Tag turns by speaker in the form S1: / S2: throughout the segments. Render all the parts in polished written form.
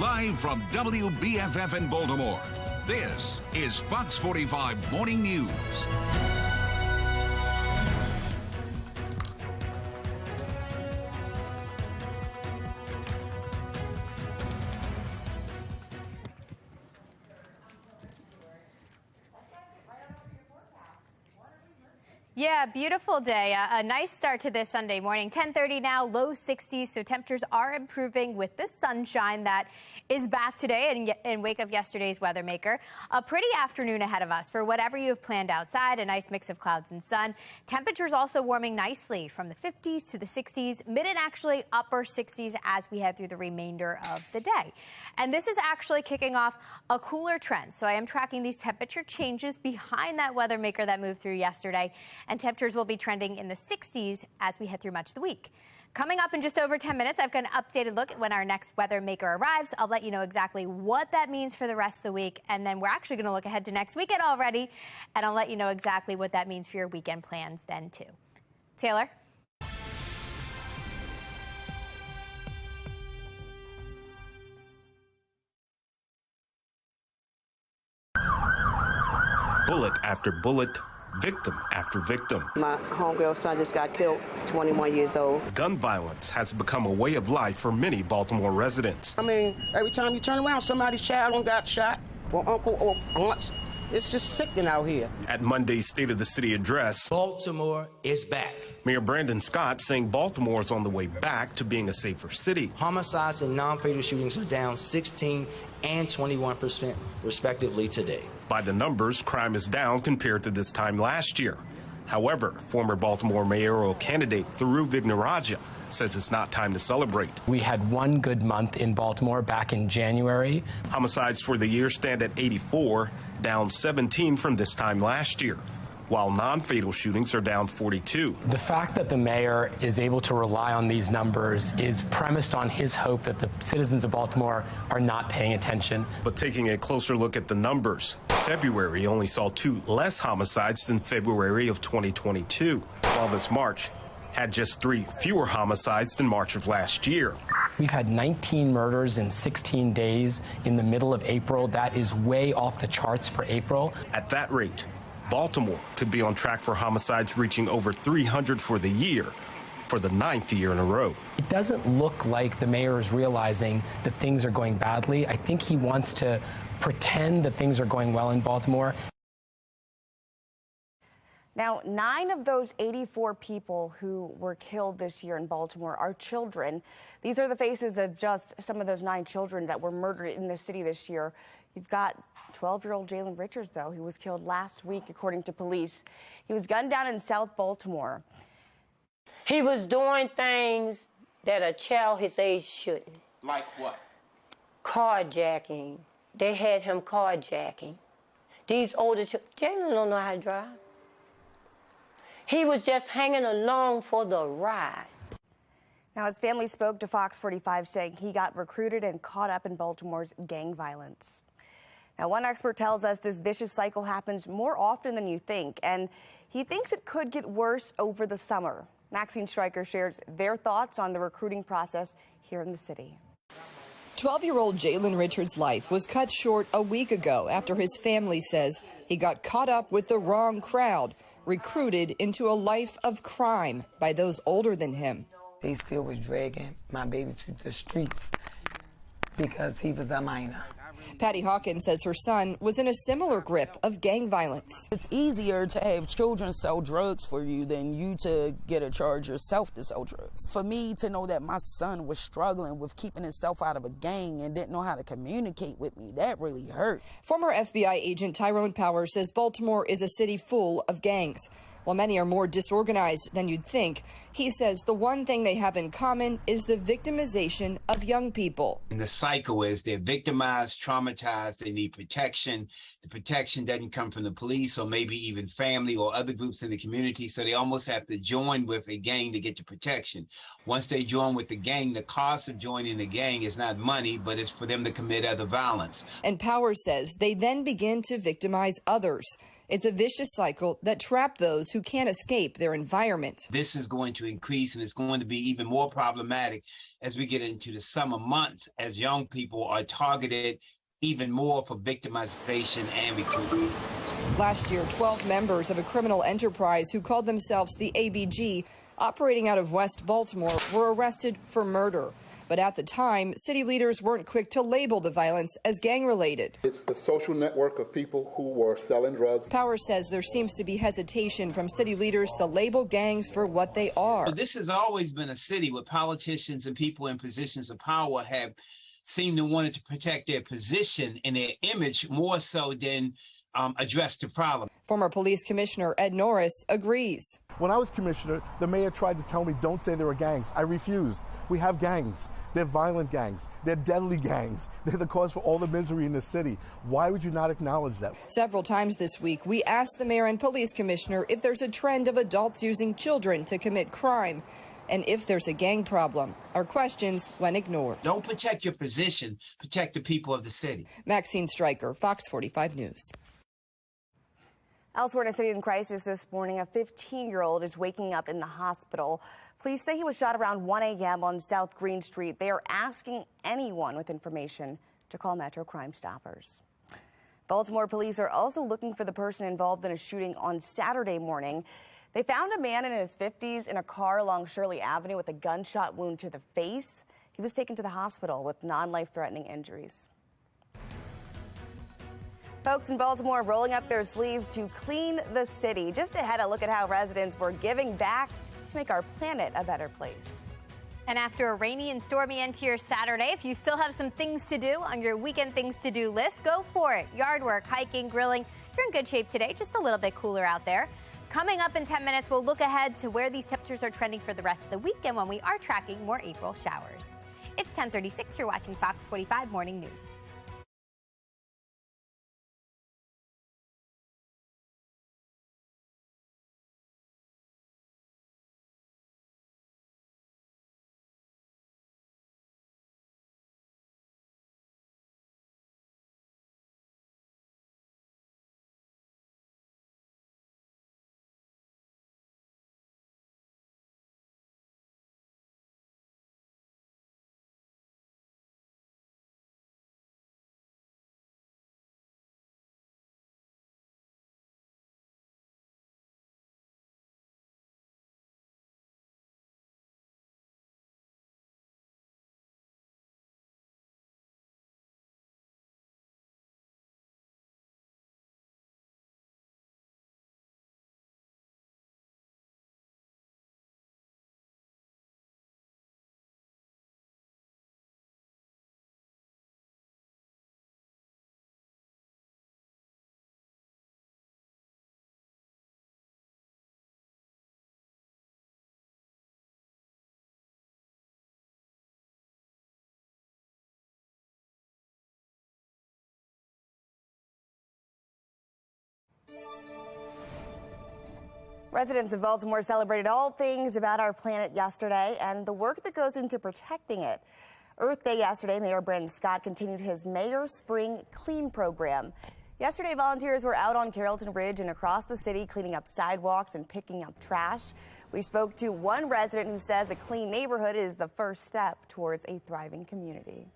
S1: Live from WBFF in Baltimore, this is Fox 45 Morning News.
S2: Yeah, beautiful day. A nice start to this Sunday morning. 10:30 now, low 60s, so temperatures are improving with the sunshine that is back today in wake of yesterday's weather maker. A pretty afternoon ahead of us for whatever you have planned outside, a nice mix of clouds and sun. Temperatures also warming nicely from the 50s to the 60s, mid and actually upper 60s as we head through the remainder of the day. And this is actually kicking off a cooler trend, so I am tracking these temperature changes behind that weather maker that moved through yesterday. And temperatures will be trending in the 60s as we head through much of the week. Coming up in just over 10 minutes, I've got an updated look at when our next weather maker arrives. I'll let you know exactly what that means for the rest of the week. And then we're actually going to look ahead to next weekend already. And I'll let you know exactly what that means for your weekend plans then, too. Taylor?
S3: Bullet after bullet. Victim after victim.
S4: My homegirl's son just got killed, 21 years old.
S3: Gun violence has become a way of life for many Baltimore residents.
S4: I mean, every time you turn around, somebody's child got shot, or uncle or aunts. It's just sickening out here.
S3: At Monday's State of the City address,
S5: Baltimore is back.
S3: Mayor Brandon Scott saying Baltimore is on the way back to being a safer city.
S5: Homicides and non-fatal shootings are down 16 and 21% respectively today.
S3: By the numbers, crime is down compared to this time last year. However, former Baltimore mayoral candidate Thuru Vignaraja says it's not time to celebrate.
S6: We had one good month in Baltimore back in January.
S3: Homicides for the year stand at 84, down 17 from this time last year, while non-fatal shootings are down 42.
S6: The fact that the mayor is able to rely on these numbers is premised on his hope that the citizens of Baltimore are not paying attention.
S3: But taking a closer look at the numbers, February only saw 2 less homicides than February of 2022, while this March had just 3 fewer homicides than March of last year.
S6: We've had 19 murders in 16 days in the middle of April. That is way off the charts for April.
S3: At that rate, Baltimore could be on track for homicides reaching over 300 for the year, for the 9th year in a row.
S6: It doesn't look like the mayor is realizing that things are going badly. I think he wants to pretend that things are going well in Baltimore.
S7: Now, 9 of those 84 people who were killed this year in Baltimore are children. These are the faces of just some of those 9 children that were murdered in the city this year. You've got 12-year-old Jalen Richards, though, who was killed last week, according to police. He was gunned down in South Baltimore.
S8: He was doing things that a child his age shouldn't.
S5: Like what?
S8: Carjacking. They had him carjacking. These older children, Jalen don't know how to drive. He was just hanging along for the ride.
S7: Now, his family spoke to Fox 45, saying he got recruited and caught up in Baltimore's gang violence. Now, one expert tells us this vicious cycle happens more often than you think, and he thinks it could get worse over the summer. Maxine Stryker shares their thoughts on the recruiting process here in the city.
S9: 12-year-old Jalen Richards' life was cut short a week ago after his family says he got caught up with the wrong crowd, recruited into a life of crime by those older than him.
S4: They still was dragging my baby to the streets because he was a minor.
S9: Patty Hawkins says her son was in a similar grip of gang violence.
S10: It's easier to have children sell drugs for you than you to get a charge yourself to sell drugs. For me to know that my son was struggling with keeping himself out of a gang and didn't know how to communicate with me, that really hurt.
S9: Former FBI agent Tyrone Power says Baltimore is a city full of gangs. While many are more disorganized than you'd think, he says the one thing they have in common is the victimization of young people.
S11: And the cycle is they're victimized, traumatized, they need protection. The protection doesn't come from the police or maybe even family or other groups in the community, so they almost have to join with a gang to get the protection. Once they join with the gang, the cost of joining the gang is not money, but it's for them to commit other violence.
S9: And Powers says they then begin to victimize others. It's a vicious cycle that traps those who can't escape their environment.
S11: This is going to increase, and it's going to be even more problematic as we get into the summer months, as young people are targeted even more for victimization and recruitment.
S9: Last year, 12 members of a criminal enterprise who called themselves the ABG, operating out of West Baltimore, were arrested for murder. But at the time, city leaders weren't quick to label the violence as gang-related.
S12: It's the social network of people who were selling drugs.
S9: Powers says there seems to be hesitation from city leaders to label gangs for what they are.
S11: This has always been a city where politicians and people in positions of power have seemed to want to protect their position and their image more so than address the problem.
S9: Former police commissioner Ed Norris agrees.
S13: When I was commissioner, the mayor tried to tell me, don't say there were gangs. I refused. We have gangs. They're violent gangs. They're deadly gangs. They're the cause for all the misery in the city. Why would you not acknowledge that?
S9: Several times this week, we asked the mayor and police commissioner if there's a trend of adults using children to commit crime, and if there's a gang problem. Our questions went ignored.
S11: Don't protect your position, protect the people of the city.
S9: Maxine Stryker, Fox 45 News.
S7: Elsewhere in a city in crisis this morning, a 15-year-old is waking up in the hospital. Police say he was shot around 1 a.m. on South Green Street. They are asking anyone with information to call Metro Crime Stoppers. Baltimore police are also looking for the person involved in a shooting on Saturday morning. They found a man in his 50s in a car along Shirley Avenue with a gunshot wound to the face. He was taken to the hospital with non-life-threatening injuries. Folks in Baltimore rolling up their sleeves to clean the city. Just ahead, a look at how residents were giving back to make our planet a better place.
S2: And after a rainy and stormy end to your Saturday, if you still have some things to do on your weekend things to do list, go for it. Yard work, hiking, grilling. You're in good shape today, just a little bit cooler out there. Coming up in 10 minutes, we'll look ahead to where these temperatures are trending for the rest of the week and when we are tracking more April showers. It's 10:36. You're watching Fox 45 Morning News.
S7: Residents of Baltimore celebrated all things about our planet yesterday and the work that goes into protecting it. Earth Day yesterday, Mayor Brandon Scott continued his Mayor Spring Clean program. Yesterday, volunteers were out on Carrollton Ridge and across the city cleaning up sidewalks and picking up trash. We spoke to one resident who says a clean neighborhood is the first step towards a thriving community.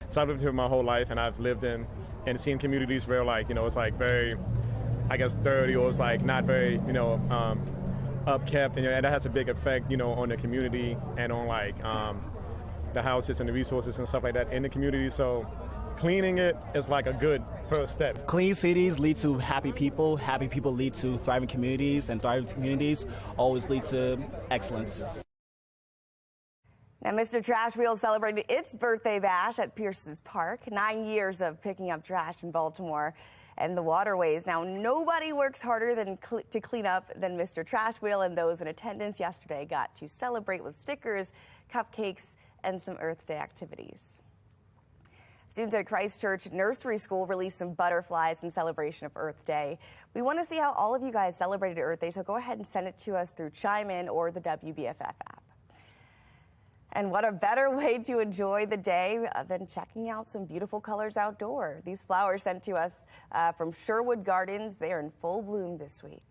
S14: So I've lived here my whole life, and I've lived in and seen communities where, like, you know, it's like very, I guess, dirty, or it's like not very, you know, upkept, and that has a big effect, you know, on the community and on like the houses and the resources and stuff like that in the community. So cleaning it is like a good first step.
S15: Clean cities lead to happy people lead to thriving communities, and thriving communities always lead to excellence.
S7: Now, Mr. Trash Wheel celebrated its birthday bash at Pierce's Park. 9 years of picking up trash in Baltimore and the waterways. Now, nobody works harder to clean up than Mr. Trash Wheel, and those in attendance yesterday got to celebrate with stickers, cupcakes, and some Earth Day activities. Students at Christchurch Nursery School released some butterflies in celebration of Earth Day. We want to see how all of you guys celebrated Earth Day, so go ahead and send it to us through Chime In or the WBFF app. And what a better way to enjoy the day than checking out some beautiful colors outdoor. These flowers sent to us from Sherwood Gardens, they are in full bloom this week.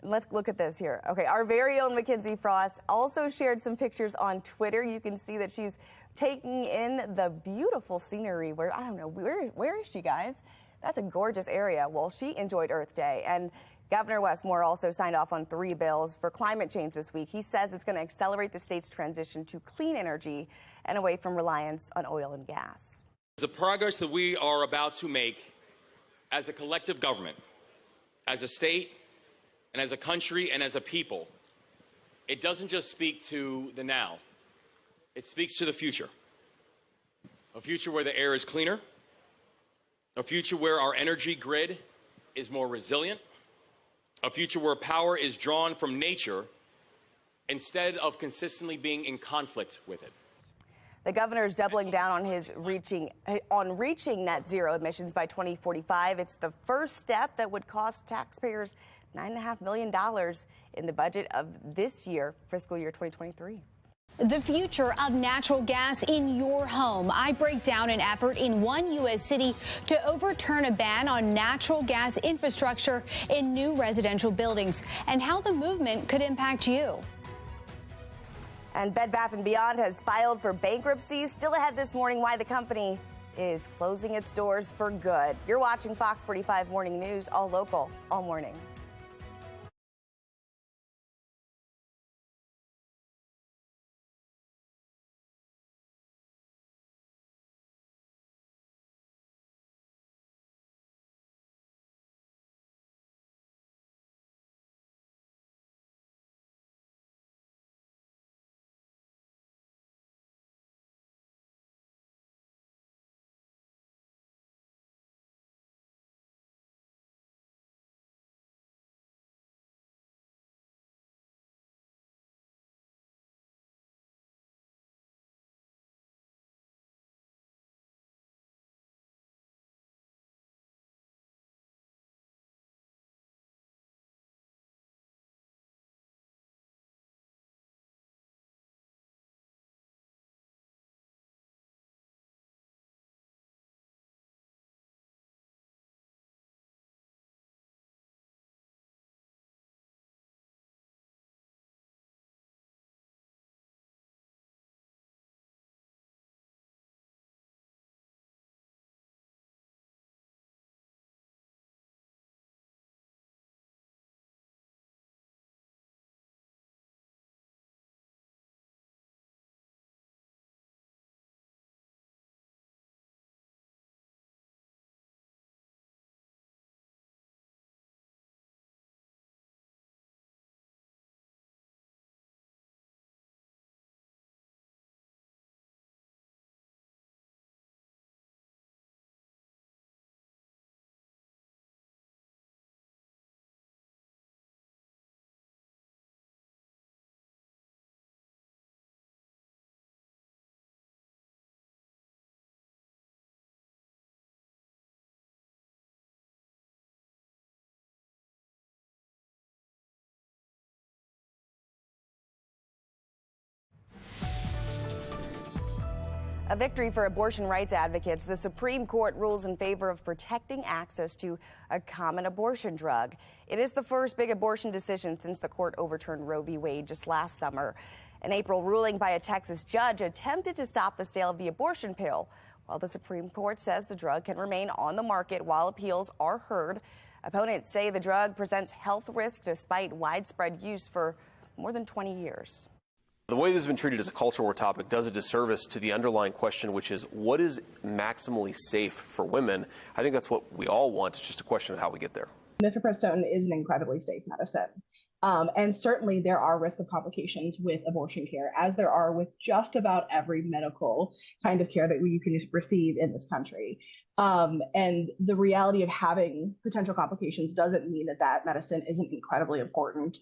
S7: And let's look at this here. Okay, our very own Mackenzie Frost also shared some pictures on Twitter. You can see that she's taking in the beautiful scenery where, I don't know, where is she, guys? That's a gorgeous area. Well, she enjoyed Earth Day, and Governor Wes Moore also signed off on 3 bills for climate change this week. He says it's going to accelerate the state's transition to clean energy and away from reliance on oil and gas.
S16: The progress that we are about to make as a collective government, as a state, and as a country, and as a people, it doesn't just speak to the now. It speaks to the future. A future where the air is cleaner, a future where our energy grid is more resilient, a future where power is drawn from nature instead of consistently being in conflict with it.
S7: The governor is doubling down on reaching net zero emissions by 2045. It's the first step that would cost taxpayers $9.5 million in the budget of this year, fiscal year 2023.
S17: The future of natural gas in your home. I break down an effort in one U.S. city to overturn a ban on natural gas infrastructure in new residential buildings and how the movement could impact you.
S7: And Bed Bath & Beyond has filed for bankruptcy. Still ahead this morning why the company is closing its doors for good. You're watching Fox 45 Morning News, all local, all morning. A victory for abortion rights advocates. The Supreme Court rules in favor of protecting access to a common abortion drug. It is the first big abortion decision since the court overturned Roe v. Wade just last summer. An April ruling by a Texas judge attempted to stop the sale of the abortion pill, while the Supreme Court says the drug can remain on the market while appeals are heard. Opponents say the drug presents health risks despite widespread use for more than 20 years.
S18: The way this has been treated as a culture war topic does a disservice to the underlying question, which is what is maximally safe for women? I think that's what we all want. It's just a question of how we get there.
S19: Mifepristone is an incredibly safe medicine. And certainly there are risk of complications with abortion care, as there are with just about every medical kind of care that you can receive in this country. And the reality of having potential complications doesn't mean that that medicine isn't incredibly important.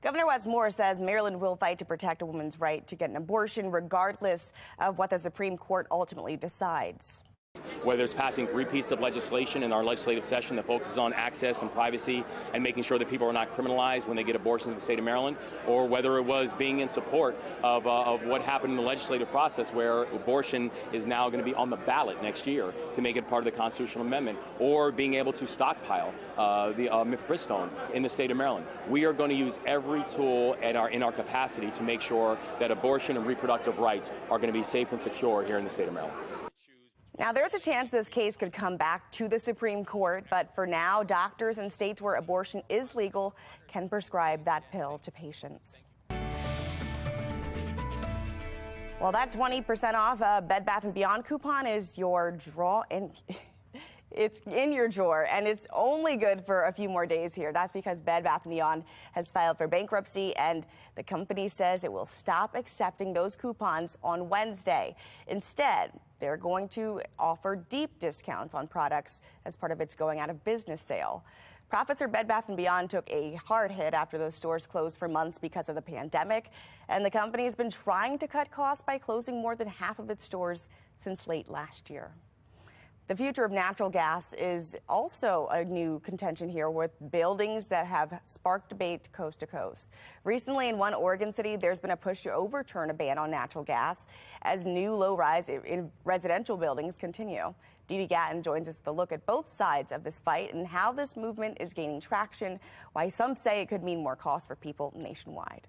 S7: Governor Wes Moore says Maryland will fight to protect a woman's right to get an abortion regardless of what the Supreme Court ultimately decides.
S16: Whether it's passing 3 pieces of legislation in our legislative session that focuses on access and privacy and making sure that people are not criminalized when they get abortions in the state of Maryland, or whether it was being in support of what happened in the legislative process where abortion is now going to be on the ballot next year to make it part of the constitutional amendment, or being able to stockpile the mifepristone in the state of Maryland. We are going to use every tool in our capacity to make sure that abortion and reproductive rights are going to be safe and secure here in the state of Maryland.
S7: Now, there's a chance this case could come back to the Supreme Court, but for now, doctors in states where abortion is legal can prescribe that pill to patients. Well, that 20% off Bed Bath & Beyond coupon is your draw, and it's in your drawer, and it's only good for a few more days here. That's because Bed Bath & Beyond has filed for bankruptcy, and the company says it will stop accepting those coupons on Wednesday. Instead, they're going to offer deep discounts on products as part of its going out of business sale. Profits for Bed Bath & Beyond took a hard hit after those stores closed for months because of the pandemic, and the company has been trying to cut costs by closing more than half of its stores since late last year. The future of natural gas is also a new contention here, with buildings that have sparked debate coast to coast. Recently, in one Oregon city, there's been a push to overturn a ban on natural gas as new low-rise in residential buildings continue. Dee Gatton joins us to look at both sides of this fight and how this movement is gaining traction, why some say it could mean more costs for people nationwide.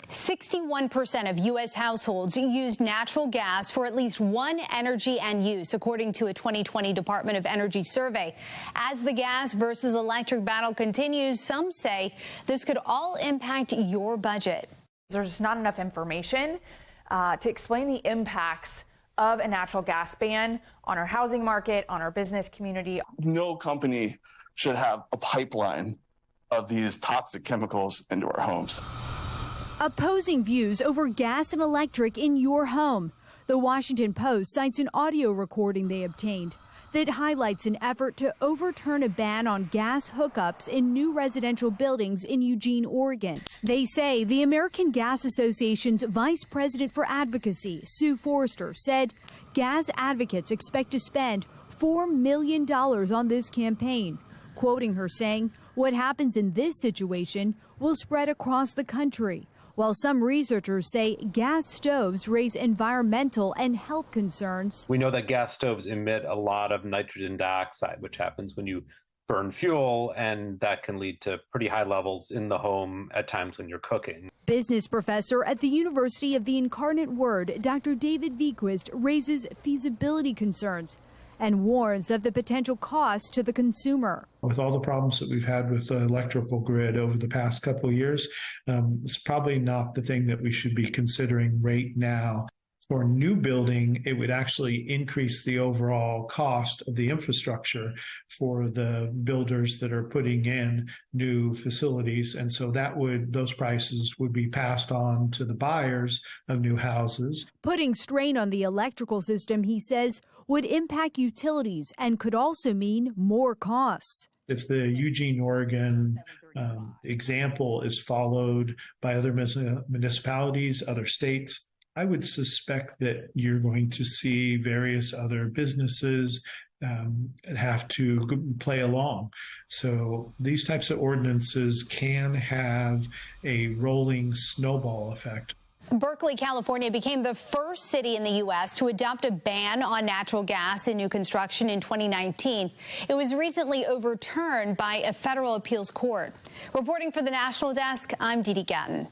S17: 61% of U.S. households use natural gas for at least one energy end use, according to a 2020 Department of Energy survey. As the gas versus electric battle continues, some say this could all impact your budget.
S20: There's just not enough information to explain the impacts of a natural gas ban on our housing market, on our business community.
S21: No company should have a pipeline of these toxic chemicals into our homes.
S22: Opposing views over gas and electric in your home. The Washington Post cites an audio recording they obtained that highlights an effort to overturn a ban on gas hookups in new residential buildings in Eugene, Oregon. They say the American Gas Association's Vice President for Advocacy, Sue Forrester, said gas advocates expect to spend $4 million on this campaign. Quoting her saying, "What happens in this situation will spread across the country." While some researchers say gas stoves raise environmental and health concerns.
S23: We know that gas stoves emit a lot of nitrogen dioxide, which happens when you burn fuel, and that can lead to pretty high levels in the home at times when you're cooking.
S22: Business professor at the University of the Incarnate Word, Dr. David Vequist, raises feasibility concerns and warns of the potential cost to the consumer.
S24: With all the problems that we've had with the electrical grid over the past couple of years, it's probably not the thing that we should be considering right now. For new building, it would actually increase the overall cost of the infrastructure for the builders that are putting in new facilities. And so those prices would be passed on to the buyers of new houses.
S22: Putting strain on the electrical system, he says, would impact utilities and could also mean more costs.
S24: If the Eugene, Oregon example is followed by other municipalities, other states, I would suspect that you're going to see various other businesses have to play along. So these types of ordinances can have a rolling snowball effect.
S17: Berkeley, California became the first city in the U.S. to adopt a ban on natural gas in new construction in 2019. It was recently overturned by a federal appeals court. Reporting for the National Desk, I'm Dee Gatton.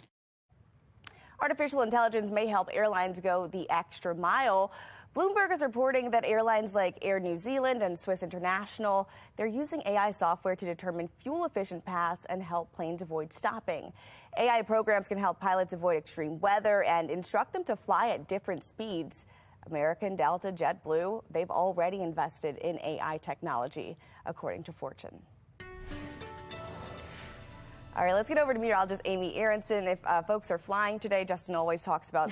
S7: Artificial intelligence may help airlines go the extra mile. Bloomberg is reporting that airlines like Air New Zealand and Swiss International, they're using AI software to determine fuel-efficient paths and help planes avoid stopping. AI programs can help pilots avoid extreme weather and instruct them to fly at different speeds. American, Delta, JetBlue, they've already invested in AI technology, according to Fortune. All right, let's get over to meteorologist Amy Aronson. If folks are flying today, Justin always talks about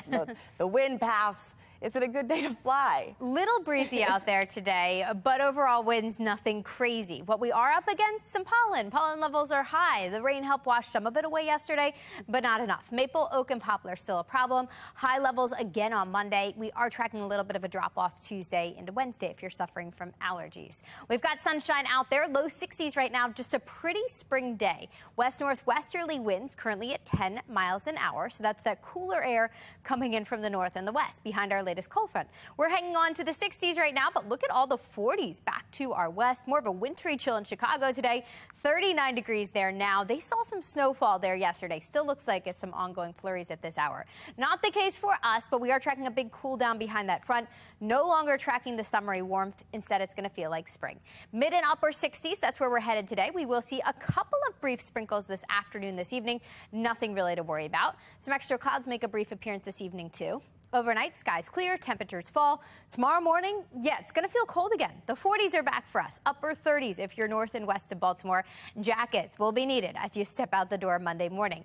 S7: the wind paths Is it a good day to fly?
S2: Little breezy out there today, but overall winds nothing crazy. What we are up against, some pollen. Pollen levels are high. The rain helped wash some of it away yesterday, but not enough. Maple, oak, and poplar still a problem. High levels again on Monday. We are tracking a little bit of a drop-off Tuesday into Wednesday if you're suffering from allergies. We've got sunshine out there, low 60s right now, just a pretty spring day. West-northwesterly winds currently at 10 miles an hour, so that's that cooler air coming in from the north and the west behind our latest cold front. We're hanging on to the 60s right now, but look at all the 40s back to our west. More of a wintry chill in Chicago today. 39 degrees there now. They saw some snowfall there yesterday. Still looks like it's some ongoing flurries at this hour. Not the case for us, but we are tracking a big cool down behind that front. No longer tracking the summery warmth. Instead, it's going to feel like spring. Mid and upper 60s, that's where we're headed today. We will see a couple of brief sprinkles this afternoon, this evening. Nothing really to worry about. Some extra clouds make a brief appearance this evening, too. Overnight, skies clear, temperatures fall. Tomorrow morning, it's going to feel cold again. The 40s are back for us, upper 30s if you're north and west of Baltimore. Jackets will be needed as you step out the door Monday morning.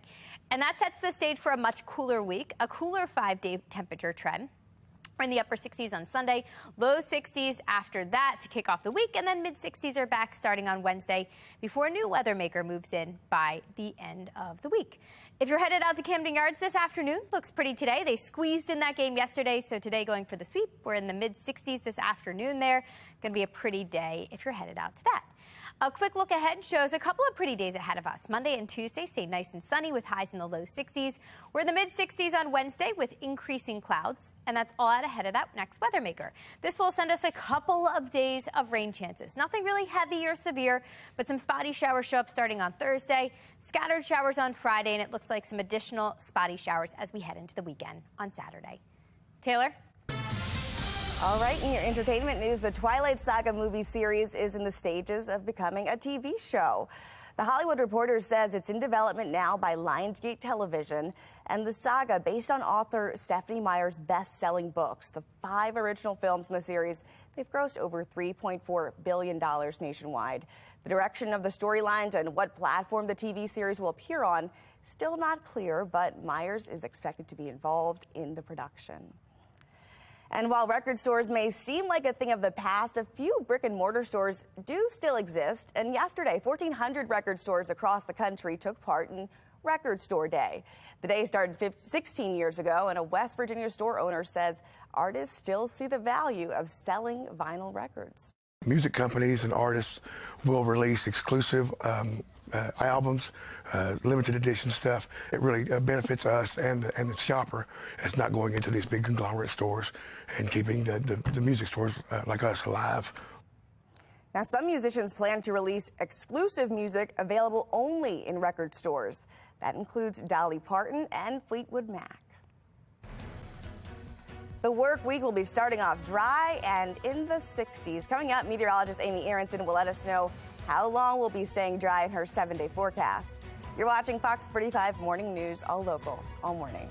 S2: And that sets the stage for a much cooler week, a cooler 5-day temperature trend. We're in the upper 60s on Sunday, low 60s after that to kick off the week, and then mid 60s are back starting on Wednesday before a new weather maker moves in by the end of the week. If you're headed out to Camden Yards this afternoon, looks pretty today. They squeezed in that game yesterday, so today going for the sweep. We're in the mid 60s this afternoon there. Going to be a pretty day if you're headed out to that. A quick look ahead shows a couple of pretty days ahead of us. Monday and Tuesday stay nice and sunny with highs in the low 60s. We're in the mid 60s on Wednesday with increasing clouds, and that's all out ahead of that next weather maker. This will send us a couple of days of rain chances. Nothing really heavy or severe, but some spotty showers show up starting on Thursday, scattered showers on Friday, and it looks like some additional spotty showers as we head into the weekend on Saturday. Taylor?
S7: All right, in your entertainment news, the Twilight Saga movie series is in the stages of becoming a TV show. The Hollywood Reporter says it's in development now by Lionsgate Television, and the saga, based on author Stephanie Meyer's best-selling books. The 5 original films in the series, they've grossed over $3.4 billion nationwide. The direction of the storylines and what platform the TV series will appear on, still not clear, but Myers is expected to be involved in the production. And while record stores may seem like a thing of the past, a few brick-and-mortar stores do still exist. And yesterday, 1,400 record stores across the country took part in Record Store Day. The day started 16 years ago, and a West Virginia store owner says artists still see the value of selling vinyl records.
S1: Music companies and artists will release exclusive albums, limited edition stuff. It really benefits us and the shopper as not going into these big conglomerate stores and keeping the music stores like us alive.
S7: Now, some musicians plan to release exclusive music available only in record stores. That includes Dolly Parton and Fleetwood Mac. The work week will be starting off dry and in the 60s. Coming up, meteorologist Amy Aronson will let us know how long we'll be staying dry in her 7-day forecast. You're watching Fox 45 Morning News, all local, all morning.